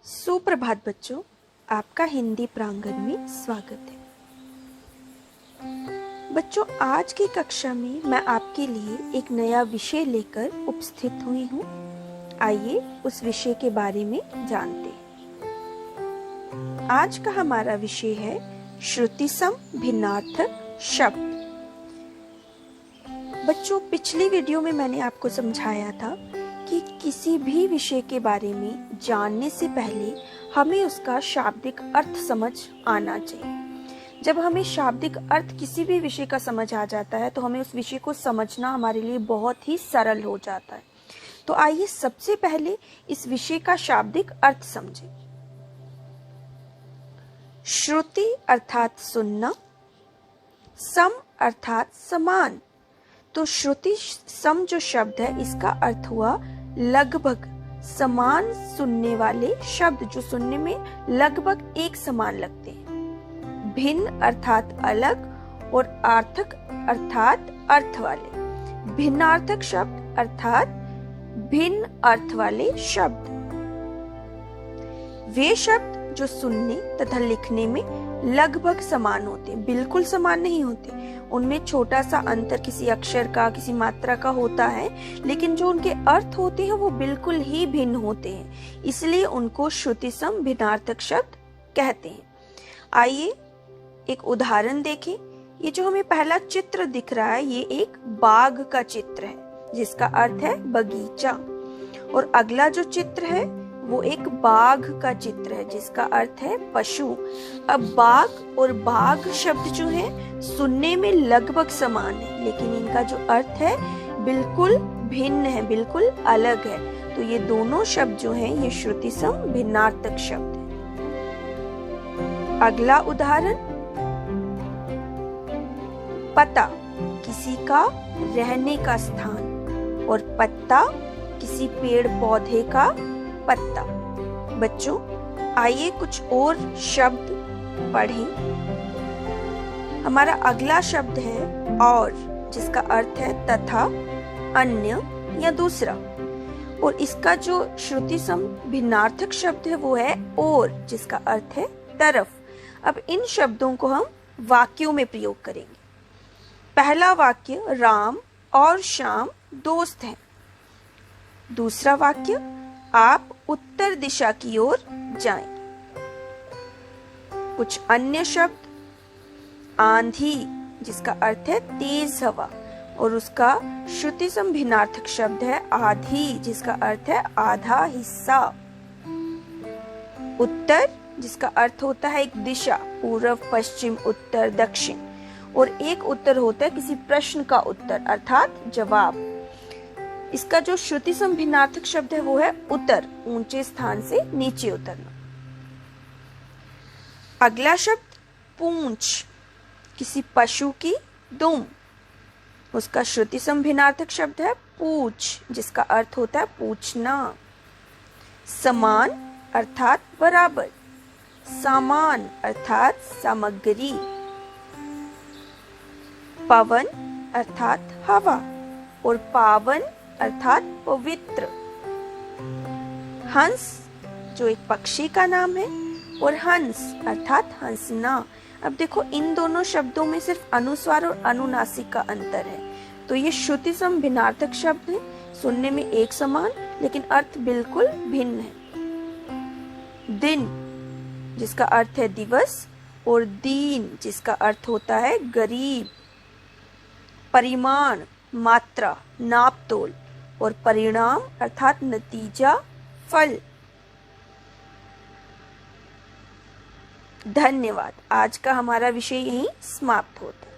सुप्रभात बच्चों, आपका हिंदी प्रांगण में स्वागत है। बच्चों, आज की कक्षा में मैं आपके लिए एक नया विषय लेकर उपस्थित हुई हूँ। आइए उस विषय के बारे में जानते हैं। आज का हमारा विषय है श्रुतिसम भिन्नार्थक शब्द। बच्चों, पिछली वीडियो में मैंने आपको समझाया था कि किसी भी विषय के बारे में जानने से पहले हमें उसका शाब्दिक अर्थ समझ आना चाहिए। जब हमें शाब्दिक अर्थ किसी भी विषय का समझ आ जाता है तो हमें उस विषय को समझना हमारे लिए बहुत ही सरल हो जाता है। तो आइए सबसे पहले इस विषय का शाब्दिक अर्थ समझें। श्रुति अर्थात सुनना, सम अर्थात समान। तो श्रुति सम जो शब्द है इसका अर्थ हुआ लगभग समान सुनने वाले शब्द जो सुनने में लगभग एक समान लगते हैं। भिन्न अर्थात अलग और आर्थक अर्थात अर्थ वाले। भिन्नार्थक शब्द अर्थात भिन्न अर्थ वाले शब्द। वे शब्द जो सुनने तथा लिखने में लगभग समान होते हैं, बिल्कुल समान नहीं होते। उनमें छोटा सा अंतर किसी अक्षर का, किसी मात्रा का होता है, लेकिन जो उनके अर्थ होते हैं वो बिल्कुल ही भिन्न होते हैं। इसलिए उनको श्रुतिसम भिन्नार्थक शब्द कहते हैं। आइए एक उदाहरण देखें। ये जो हमें पहला चित्र दिख रहा है ये एक बाग का चित्र है जिसका अर्थ है बगीचा, और अगला जो चित्र है वो एक बाघ का चित्र है जिसका अर्थ है पशु। अब बाघ और बाघ शब्द जो है सुनने में लगभग समान है, लेकिन इनका जो अर्थ है बिल्कुल भिन्न है, बिल्कुल अलग है। तो ये दोनों शब्द जो हैं ये श्रुतिसम भिन्नार्थक शब्द है। अगला उदाहरण, पता किसी का रहने का स्थान और पत्ता किसी पेड़ पौधे का पत्ता। बच्चों, आइए कुछ और शब्द पढ़ें। हमारा अगला शब्द है और, जिसका अर्थ है तथा, अन्य या दूसरा, और इसका जो श्रुतिसम भिन्नार्थक शब्द है वो है और, जिसका अर्थ है तरफ। अब इन शब्दों को हम वाक्यों में प्रयोग करेंगे। पहला वाक्य, राम और श्याम दोस्त हैं। दूसरा वाक्य, आप उत्तर दिशा की ओर जाएं। कुछ अन्य शब्द, आंधी जिसका अर्थ है तेज हवा, और उसका श्रुतिसम भिन्नार्थक शब्द है आधी जिसका अर्थ है आधा हिस्सा। उत्तर जिसका अर्थ होता है एक दिशा, पूर्व, पश्चिम, उत्तर, दक्षिण, और एक उत्तर होता है किसी प्रश्न का उत्तर अर्थात जवाब। इसका जो श्रुतिसम भिन्नार्थक शब्द है वो है उतर, ऊंचे स्थान से नीचे उतरना। अगला शब्द, पूंछ किसी पशु की दुम, उसका श्रुतिसम भिन्नार्थक शब्द है पूछ जिसका अर्थ होता है पूछना। समान अर्थात बराबर, सामान अर्थात सामग्री, पवन अर्थात हवा, और पावन अर्थात पवित्र। हंस जो एक पक्षी का नाम है, और हंस अर्थात हंसना। अब देखो इन दोनों शब्दों में सिर्फ अनुस्वार और अनुनासिक का अंतर है। तो ये श्रुतिसम भिन्नार्थक शब्द है, सुनने में एक समान लेकिन अर्थ बिल्कुल भिन्न है। दिन जिसका अर्थ है दिवस, और दीन जिसका अर्थ होता है गरीब। परिमाण मात्रा, नाप तोल, और परिणाम अर्थात नतीजा, फल। धन्यवाद। आज का हमारा विषय यहीं समाप्त होता है।